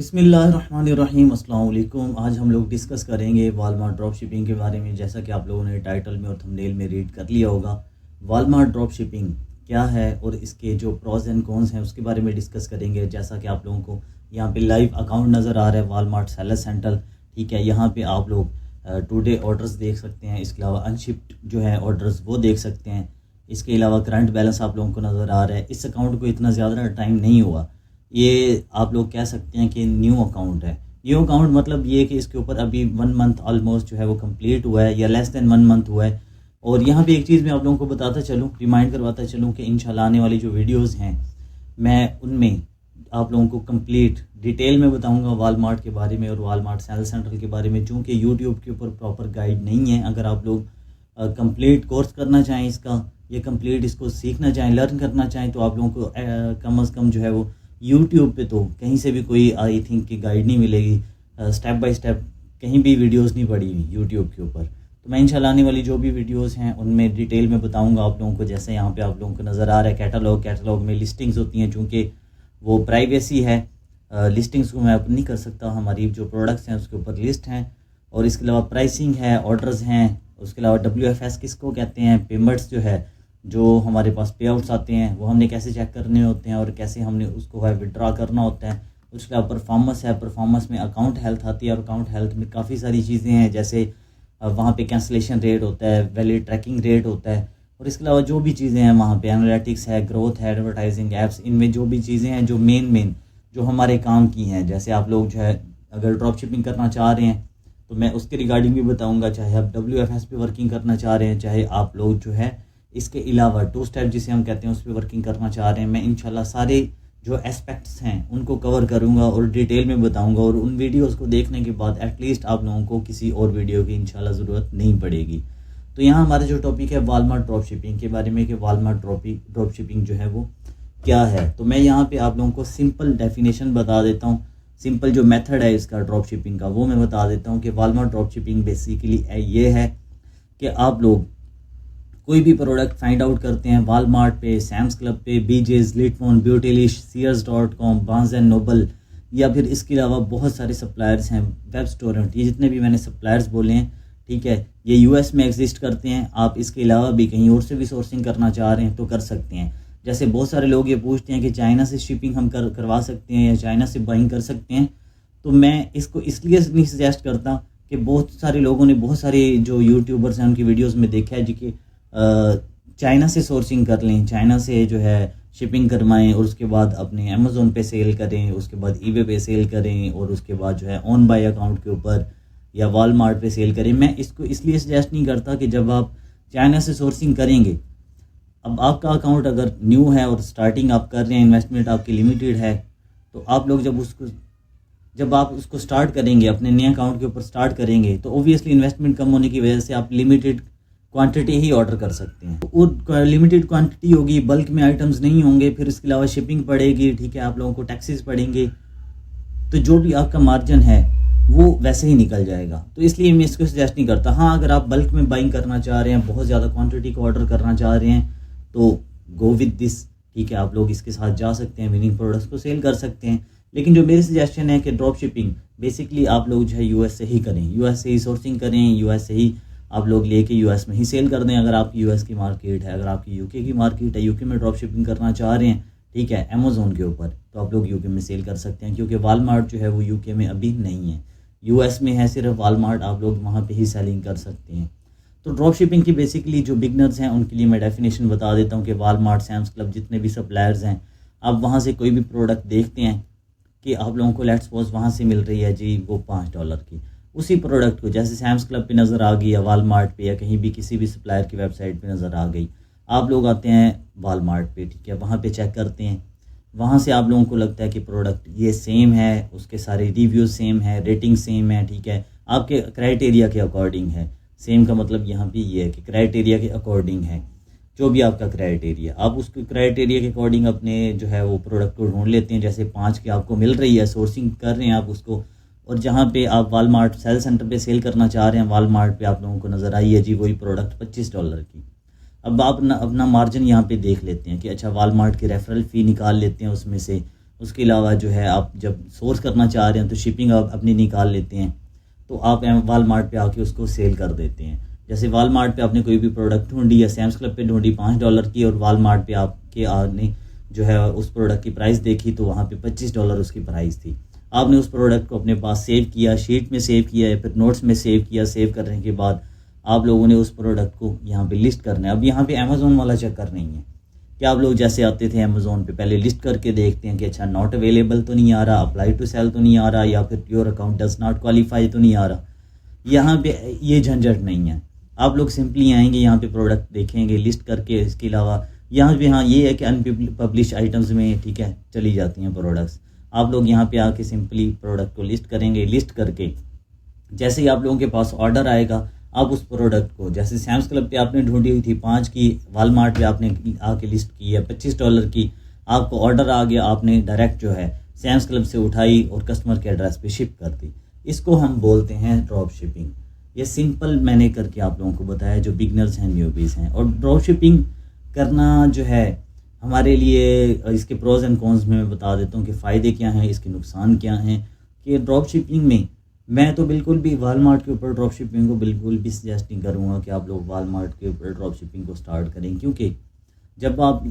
बिस्मिल्लाहिर्रहमानिर्रहीम, अस्सलाम वालेकुम। आज हम लोग डिस्कस करेंगे वालमार्ट ड्रॉप शिपिंग के बारे में। जैसा कि आप लोगों ने टाइटल में और थंबनेल में रीड कर लिया होगा, वालमार्ट ड्रॉप शिपिंग क्या है और इसके जो प्रॉज एंड कॉन्स हैं उसके बारे में डिस्कस करेंगे। जैसा कि आप लोगों को यहाँ पे लाइव अकाउंट नज़र आ रहा है वालमार्ट सेलर सेंटर, ठीक है। यहाँ पे आप लोग टुडे ऑर्डर्स देख सकते हैं, इसके अलावा अनशिप्ड जो है ऑर्डर्स वो देख सकते हैं। इसके अलावा करंट बैलेंस आप लोगों को नज़र आ रहा है। इस अकाउंट को इतना ज़्यादा टाइम नहीं हुआ, ये आप लोग कह सकते हैं कि न्यू अकाउंट है। न्यू अकाउंट मतलब ये कि इसके ऊपर अभी 1 मंथ ऑलमोस्ट जो है वो कंप्लीट हुआ है या लेस देन 1 मंथ हुआ है। और यहाँ पे एक चीज़ मैं आप लोगों को बताता चलूँ, रिमाइंड करवाता चलूँ कि इंशाल्लाह आने वाली जो वीडियोस हैं मैं उनमें आप लोगों को कंप्लीट डिटेल में बताऊंगा वालमार्ट के बारे में और वालमार्ट सेल सेंटर के बारे में। चूँकि यूट्यूब के ऊपर प्रॉपर गाइड नहीं है, अगर आप लोग कंप्लीट कोर्स करना चाहें इसका या कंप्लीट इसको सीखना चाहें, लर्न करना चाहें, तो आप लोगों को कम अज़ कम जो है वो यूट्यूब पे तो कहीं से भी कोई आई थिंक की गाइड नहीं मिलेगी। स्टेप बाय स्टेप कहीं भी वीडियोस नहीं पड़ी हुई यूट्यूब के ऊपर। तो मैं इंशाल्लाह आने वाली जो भी वीडियोस हैं उनमें डिटेल में बताऊंगा आप लोगों को। जैसे यहाँ पे आप लोगों को नज़र आ रहा है कैटलॉग में लिस्टिंग्स होती हैं, चूँकि वो प्राइवेसी है, लिस्टिंग्स को मैं ओपन नहीं कर सकता। हमारी जो प्रोडक्ट्स हैं उसके ऊपर लिस्ट हैं और इसके अलावा प्राइसिंग है, ऑर्डर्स हैं, उसके अलावा WFS किसको कहते हैं, पेमेंट्स जो है, जो हमारे पास पे आउट्स आते हैं वो हमने कैसे चेक करने होते हैं और कैसे हमने उसको है विड्रॉ करना होता है। उसके अलावा परफॉर्मेंस है, परफॉर्मेंस में अकाउंट हेल्थ आती है और अकाउंट हेल्थ में काफ़ी सारी चीज़ें हैं। जैसे वहाँ पे कैंसलेशन रेट होता है, वैलिड ट्रैकिंग रेट होता है और इसके अलावा जो भी चीज़ें हैं वहाँ पे एनालिटिक्स है, ग्रोथ है, एडवर्टाइजिंग एप्स, इनमें जो भी चीज़ें हैं जो मेन जो हमारे काम की हैं। जैसे आप लोग जो है अगर ड्रॉप शिपिंग करना चाह रहे हैं तो मैं उसके रिगार्डिंग भी बताऊँगा, चाहे आप WFS पे वर्किंग करना चाह रहे हैं, चाहे आप लोग जो है इसके अलावा 2 स्टेप जिसे हम कहते हैं उस पर वर्किंग करना चाह रहे हैं। मैं इंशाल्लाह सारे जो एस्पेक्ट्स हैं उनको कवर करूंगा और डिटेल में बताऊंगा और उन वीडियोस को देखने के बाद एटलीस्ट आप लोगों को किसी और वीडियो की इंशाल्लाह ज़रूरत नहीं पड़ेगी। तो यहाँ हमारा जो टॉपिक है वालमार्ट ड्रॉप शिपिंग के बारे में कि वालमार्ट ड्रॉप शिपिंग जो है वो क्या है। तो मैं यहाँ पर आप लोगों को सिंपल डेफिनेशन बता देता हूँ, सिंपल जो मेथड है इसका ड्रॉप शिपिंग का वो मैं बता देता हूँ कि वालमार्ट ड्रॉप शिपिंग बेसिकली ये है कि आप लोग कोई भी प्रोडक्ट फाइंड आउट करते हैं वालमार्ट पे, सैम्स क्लब पे, बीजेस, लिटफोन, ब्यूटीलिश, सीयर्स.com, बार्न्स एंड नोबल, या फिर इसके अलावा बहुत सारे सप्लायर्स हैं, वेब स्टोरेंट, ये जितने भी मैंने सप्लायर्स बोले हैं, ठीक है, ये US में एग्जिस्ट करते हैं। आप इसके अलावा भी कहीं और से भी सोर्सिंग करना चाह रहे हैं तो कर सकते हैं। जैसे बहुत सारे लोग ये पूछते हैं कि चाइना से शिपिंग हम करवा सकते हैं या चाइना से बाइंग कर सकते हैं, तो मैं इसको इसलिए नहीं सजेस्ट करता कि बहुत सारे लोगों ने, बहुत सारे जो यूट्यूबर्स हैं उनकी वीडियोज़ में देखा है जी कि चाइना से सोर्सिंग कर लें, चाइना से जो है शिपिंग करवाएं और उसके बाद अपने अमेज़ोन पे सेल करें, उसके बाद eBay पे सेल करें और उसके बाद जो है ऑन बाय अकाउंट के ऊपर या वालमार्ट पे सेल करें। मैं इसको इसलिए सजेस्ट नहीं करता कि जब आप चाइना से सोर्सिंग करेंगे, अब आपका अकाउंट अगर न्यू है और स्टार्टिंग आप कर रहे हैं, इन्वेस्टमेंट आपकी लिमिटेड है, तो आप लोग जब आप उसको स्टार्ट करेंगे, अपने नए अकाउंट के ऊपर स्टार्ट करेंगे, तो ओबियसली इन्वेस्टमेंट कम होने की वजह से आप लिमिटेड क्वांटिटी ही ऑर्डर कर सकते हैं। और लिमिटेड क्वांटिटी होगी, बल्क में आइटम्स नहीं होंगे, फिर इसके अलावा शिपिंग पड़ेगी, ठीक है, आप लोगों को टैक्सेस पड़ेंगे, तो जो भी आपका मार्जिन है वो वैसे ही निकल जाएगा। तो इसलिए मैं इसको सजेस्ट नहीं करता। हाँ, अगर आप बल्क में बाइंग करना चाह रहे हैं, बहुत ज़्यादा क्वांटिटी को ऑर्डर करना चाह रहे हैं, तो गो विद दिस, ठीक है, आप लोग इसके साथ जा सकते हैं, विनिंग प्रोडक्ट्स को सेल कर सकते हैं। लेकिन जो मेरी सजेशन है कि ड्रॉप शिपिंग बेसिकली आप लोग जो है US से ही करें, US से ही सोर्सिंग करें, US से ही आप लोग लेके US में ही सेल कर दें। अगर आपकी US की मार्केट है, अगर आपकी UK की मार्केट है, UK में ड्रॉप शिपिंग करना चाह रहे हैं, ठीक है, अमेज़ोन के ऊपर, तो आप लोग UK में सेल कर सकते हैं, क्योंकि वालमार्ट जो है वो UK में अभी नहीं है, US में है सिर्फ वालमार्ट, आप लोग वहाँ पे ही सेलिंग कर सकते हैं। तो ड्रॉप शिपिंग की बेसिकली जो बिगनर्स हैं उनके लिए मैं डेफिनेशन बता देता हूँ कि वालमार्ट, सैम्स क्लब, जितने भी सप्लायर्स हैं, आप वहाँ से कोई भी प्रोडक्ट देखते हैं कि आप लोगों को लेट्स सपोज वहाँ से मिल रही है जी वो $5 की, उसी प्रोडक्ट को जैसे सैम्स क्लब पे नज़र आ गई या वालमार्ट पे या कहीं भी किसी भी सप्लायर की वेबसाइट पे नज़र आ गई, आप लोग आते हैं वालमार्ट पे, ठीक है, वहाँ पे चेक करते हैं, वहाँ से आप लोगों को लगता है कि प्रोडक्ट ये सेम है, उसके सारे रिव्यूज़ सेम है, रेटिंग सेम है, ठीक है, आपके क्राइटेरिया के अकॉर्डिंग है। सेम का मतलब यहाँ पे ये है कि क्राइटेरिया के अकॉर्डिंग है, जो भी आपका क्राइटेरिया, आप उसके क्राइटेरिया के अकॉर्डिंग अपने जो है वो प्रोडक्ट को ढूंढ लेते हैं। जैसे 5 की आपको मिल रही है, सोर्सिंग कर रहे हैं आप उसको, और जहाँ पे आप वालमार्ट सेल सेंटर पे सेल करना चाह रहे हैं, वालमार्ट पे आप लोगों को नज़र आई है जी वही प्रोडक्ट $25 की। अब आप अपना मार्जिन यहाँ पे देख लेते हैं कि अच्छा वालमार्ट की रेफरल फ़ी निकाल लेते हैं उसमें से, उसके अलावा जो है आप जब सोर्स करना चाह रहे हैं तो शिपिंग आप अपनी निकाल लेते हैं, तो आप वालमार्ट पे आके उसको सेल कर देते हैं। जैसे वालमार्ट पे आपने कोई भी प्रोडक्ट ढूंढी या सैम्स क्लब पे ढूंढी $5 की, और वालमार्ट पे आपके आपने जो है उस प्रोडक्ट की प्राइस देखी तो वहाँ पे $25 उसकी प्राइस थी। आपने उस प्रोडक्ट को अपने पास सेव किया, शीट में सेव किया या फिर नोट्स में सेव किया। सेव करने के बाद आप लोगों ने उस प्रोडक्ट को यहाँ पे लिस्ट करना है। अब यहाँ पे अमेज़ोन वाला चक्कर नहीं है कि आप लोग जैसे आते थे अमेज़ोन पे पहले लिस्ट करके देखते हैं कि अच्छा नॉट अवेलेबल तो नहीं आ रहा, अप्लाई टू सेल तो नहीं आ रहा, या फिर your account does not qualify तो नहीं आ रहा। यहाँ पे ये झंझट नहीं है। आप लोग सिंपली आएंगे, यहाँ पे प्रोडक्ट देखेंगे लिस्ट करके। इसके अलावा यहाँ पे हाँ ये है कि अनपब्लिश आइटम्स में ठीक है चली जाती हैं प्रोडक्ट्स। आप लोग यहाँ पे आके सिंपली प्रोडक्ट को लिस्ट करेंगे। लिस्ट करके जैसे ही आप लोगों के पास ऑर्डर आएगा, आप उस प्रोडक्ट को जैसे सैम्स क्लब पे आपने ढूंढी हुई थी 5 की, वालमार्ट पे आपने आके लिस्ट की है $25 की, आपको ऑर्डर आ गया, आपने डायरेक्ट जो है सैम्स क्लब से उठाई और कस्टमर के एड्रेस पे शिप कर दी। इसको हम बोलते हैं ड्रॉप शिपिंग। ये सिंपल मैंने करके आप लोगों को बताया जो बिगनर्स हैं, न्यूबीज़ हैं। और ड्रॉप शिपिंग करना जो है हमारे लिए, इसके प्रोज एंड कॉन्स में मैं बता देता हूँ कि फ़ायदे क्या हैं, इसके नुकसान क्या हैं। कि ड्रॉप शिपिंग में मैं तो बिल्कुल भी वालमार्ट के ऊपर ड्रॉप शिपिंग को बिल्कुल भी सजेस्ट नहीं करूँगा कि आप लोग वालमार्ट के ऊपर ड्रॉप शिपिंग को स्टार्ट करें। क्योंकि जब आप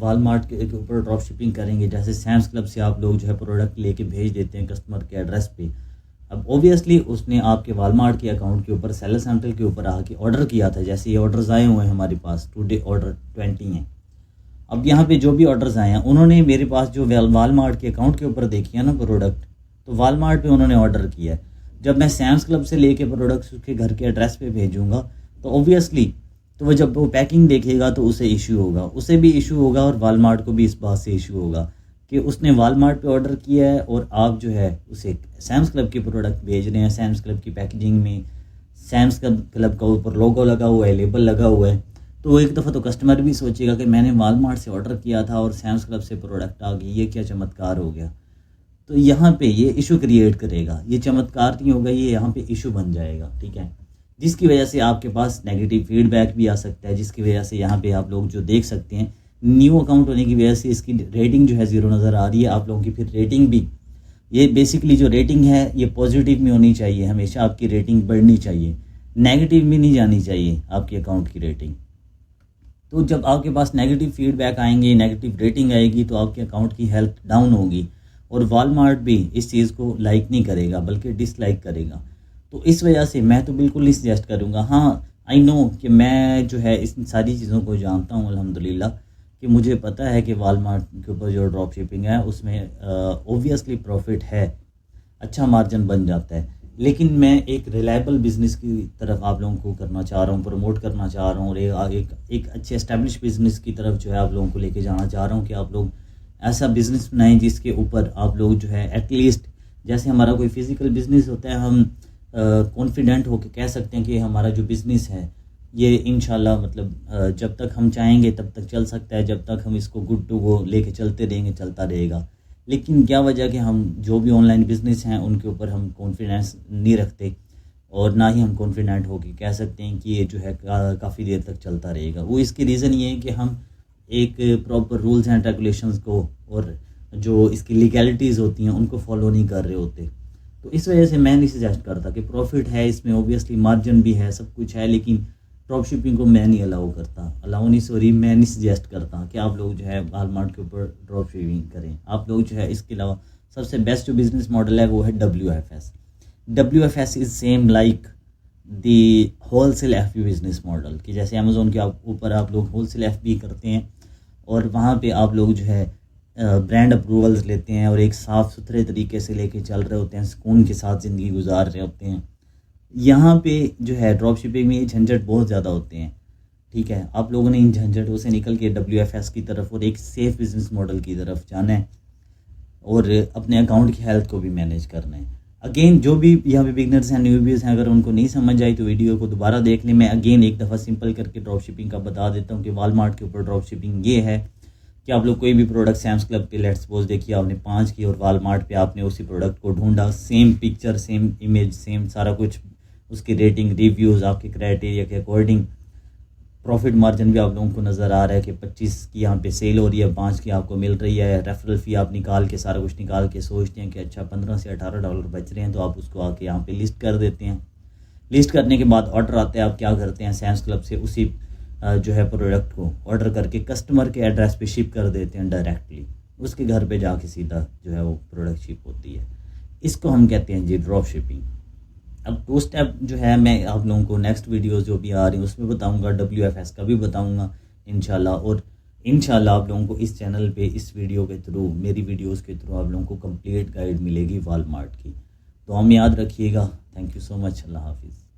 वालमार्ट के ऊपर ड्रॉप शिपिंग करेंगे, जैसे सैम्स क्लब से आप लोग जो है प्रोडक्ट लेके भेज देते हैं कस्टमर के एड्रेस पे। अब ओबियसली उसने आपके वालमार्ट के अकाउंट के ऊपर सेलर सेंट्रल के ऊपर आके ऑर्डर किया था। जैसे ये ऑर्डर्स आए हुए हैं हमारे पास, टुडे ऑर्डर 20 हैं। अब यहाँ पे जो भी ऑर्डर्स आए हैं उन्होंने मेरे पास जो वालमार्ट के अकाउंट के ऊपर देखी है ना प्रोडक्ट, तो वालमार्ट पे उन्होंने ऑर्डर किया है। जब मैं सैम्स क्लब से लेके प्रोडक्ट्स उसके घर के एड्रेस पे भेजूंगा तो ओबियसली तो वो जब वो पैकिंग देखेगा तो उसे इशू होगा, उसे भी इशू होगा और वालमार्ट को भी इस बात से इशू होगा कि उसने वालमार्ट पे ऑर्डर किया है और आप जो है उसे सैम्स क्लब के प्रोडक्ट भेज रहे हैं। सैम्स क्लब की पैकेजिंग में सैम्स क्लब का ऊपर लोगो लगा हुआ है, लेबल लगा हुआ है। तो एक दफ़ा तो कस्टमर भी सोचेगा कि मैंने वालमार्ट से ऑर्डर किया था और सैम्स क्लब से प्रोडक्ट आ गई, ये क्या चमत्कार हो गया। तो यहाँ पे ये इशू क्रिएट करेगा। ये चमत्कार नहीं होगा, ये यहाँ पे इशू बन जाएगा, ठीक है। जिसकी वजह से आपके पास नेगेटिव फीडबैक भी आ सकता है, जिसकी वजह से यहाँ पे आप लोग जो देख सकते हैं न्यू अकाउंट होने की वजह से इसकी रेटिंग जो है 0 नज़र आ रही है आप लोगों की। फिर रेटिंग भी, ये बेसिकली जो रेटिंग है ये पॉजिटिव में होनी चाहिए, हमेशा आपकी रेटिंग बढ़नी चाहिए, नेगेटिव में नहीं जानी चाहिए आपके अकाउंट की रेटिंग। तो जब आपके पास नेगेटिव फीडबैक आएंगे, नेगेटिव रेटिंग आएगी, तो आपके अकाउंट की हेल्थ डाउन होगी और वालमार्ट भी इस चीज़ को लाइक नहीं करेगा बल्कि डिसलाइक करेगा। तो इस वजह से मैं तो बिल्कुल नहीं सजेस्ट करूँगा। हाँ, आई नो कि मैं जो है इस सारी चीज़ों को जानता हूँ अल्हम्दुलिल्लाह, कि मुझे पता है कि वालमार्ट के ऊपर जो ड्रॉप शिपिंग है उसमें ओबियसली प्रॉफिट है, अच्छा मार्जिन बन जाता है। लेकिन मैं एक रिलायबल बिज़नेस की तरफ आप लोगों को करना चाह रहा हूँ, प्रमोट करना चाह रहा हूँ, और एक अच्छे एस्टेब्लिश बिज़नेस की तरफ जो है आप लोगों को लेके जाना चाह रहा हूँ कि आप लोग ऐसा बिज़नेस बनाएं जिसके ऊपर आप लोग जो है एटलीस्ट, जैसे हमारा कोई फिज़िकल बिज़नेस होता है, हम कॉन्फिडेंट होकर कह सकते हैं कि हमारा जो बिज़नेस है ये इंशाल्लाह मतलब जब तक हम चाहेंगे तब तक चल सकता है, जब तक हम इसको गुड टू गो लेके चलते रहेंगे चलता रहेगा। लेकिन क्या वजह कि हम जो भी ऑनलाइन बिज़नेस हैं उनके ऊपर हम कॉन्फिडेंस नहीं रखते और ना ही हम कॉन्फिडेंट होकर कह सकते हैं कि ये जो है काफ़ी देर तक चलता रहेगा। वो इसकी रीज़न ये है कि हम एक प्रॉपर रूल्स एंड रेगुलेशंस को और जो इसकी लीगैलिटीज़ होती हैं उनको फॉलो नहीं कर रहे होते। तो इस वजह से मैं नहीं सजेस्ट करता कि प्रॉफिट है इसमें, ओबियसली मार्जिन भी है, सब कुछ है, लेकिन ड्रॉप शिपिंग को मैं नहीं मैं नहीं सजेस्ट करता कि आप लोग जो है वालमार्ट के ऊपर ड्रॉप शिपिंग करें। आप लोग जो है इसके अलावा सबसे बेस्ट जो बिज़नेस मॉडल है वो है WFS। WFS is same like the wholesale FB business model, कि जैसे अमेज़ोन के ऊपर आप लोग होलसेल FB करते हैं और वहाँ पे आप लोग जो है ब्रांड अप्रूवल्स लेते हैं और एक साफ़ सुथरे तरीके से लेके चल रहे होते हैं, सुकून के साथ ज़िंदगी गुजार रहे होते हैं। यहाँ पे जो है ड्रॉप शिपिंग में झंझट बहुत ज़्यादा होते हैं, ठीक है। आप लोगों ने इन झंझटों से निकल के WFS की तरफ और एक सेफ़ बिज़नेस मॉडल की तरफ जाना है और अपने अकाउंट की हेल्थ को भी मैनेज करना है। अगेन जो भी यहाँ पे बिगनर्स हैं, न्यूबीज़ हैं, अगर उनको नहीं समझ आई तो वीडियो को दोबारा देख लें। मैं अगेन एक दफ़ा सिंपल करके ड्रॉप शिपिंग का बता देता हूँ कि वालमार्ट के ऊपर ड्रॉप शिपिंग ये है कि आप लोग कोई भी प्रोडक्ट सैम्स क्लब पे लेट्स सपोज देखिए आपने 5 की और वालमार्ट पे आपने उसी प्रोडक्ट को ढूंढा, same picture, same image, same सारा कुछ, उसकी रेटिंग, रिव्यूज़ आपके क्राइटेरिया के अकॉर्डिंग, प्रॉफिट मार्जिन भी आप लोगों को नज़र आ रहा है कि 25 की यहाँ पे सेल हो रही है, 5 की आपको मिल रही है। रेफरल फ़ी आप निकाल के सारा कुछ निकाल के सोचते हैं कि अच्छा $15 से $18 बच रहे हैं, तो आप उसको आके यहाँ पे लिस्ट कर देते हैं। लिस्ट करने के बाद ऑर्डर आता है, आप क्या करते हैं, सैम्स क्लब से उसी जो है प्रोडक्ट को ऑर्डर करके कस्टमर के एड्रेस पे शिप कर देते हैं डायरेक्टली, उसके घर पे जाके सीधा जो है वो प्रोडक्ट शिप होती है। इसको हम कहते हैं जी ड्रॉप शिपिंग। अब 2 स्टेप जो है मैं आप लोगों को नेक्स्ट वीडियोस जो भी आ रही हैं उसमें बताऊंगा, WFS का भी बताऊंगा इंशाल्लाह। और इंशाल्लाह आप लोगों को इस चैनल पे इस वीडियो के थ्रू, मेरी वीडियोस के थ्रू आप लोगों को कंप्लीट गाइड मिलेगी वॉलमार्ट की। तो हम याद रखिएगा। Thank you so much. अल्लाह हाफिज़।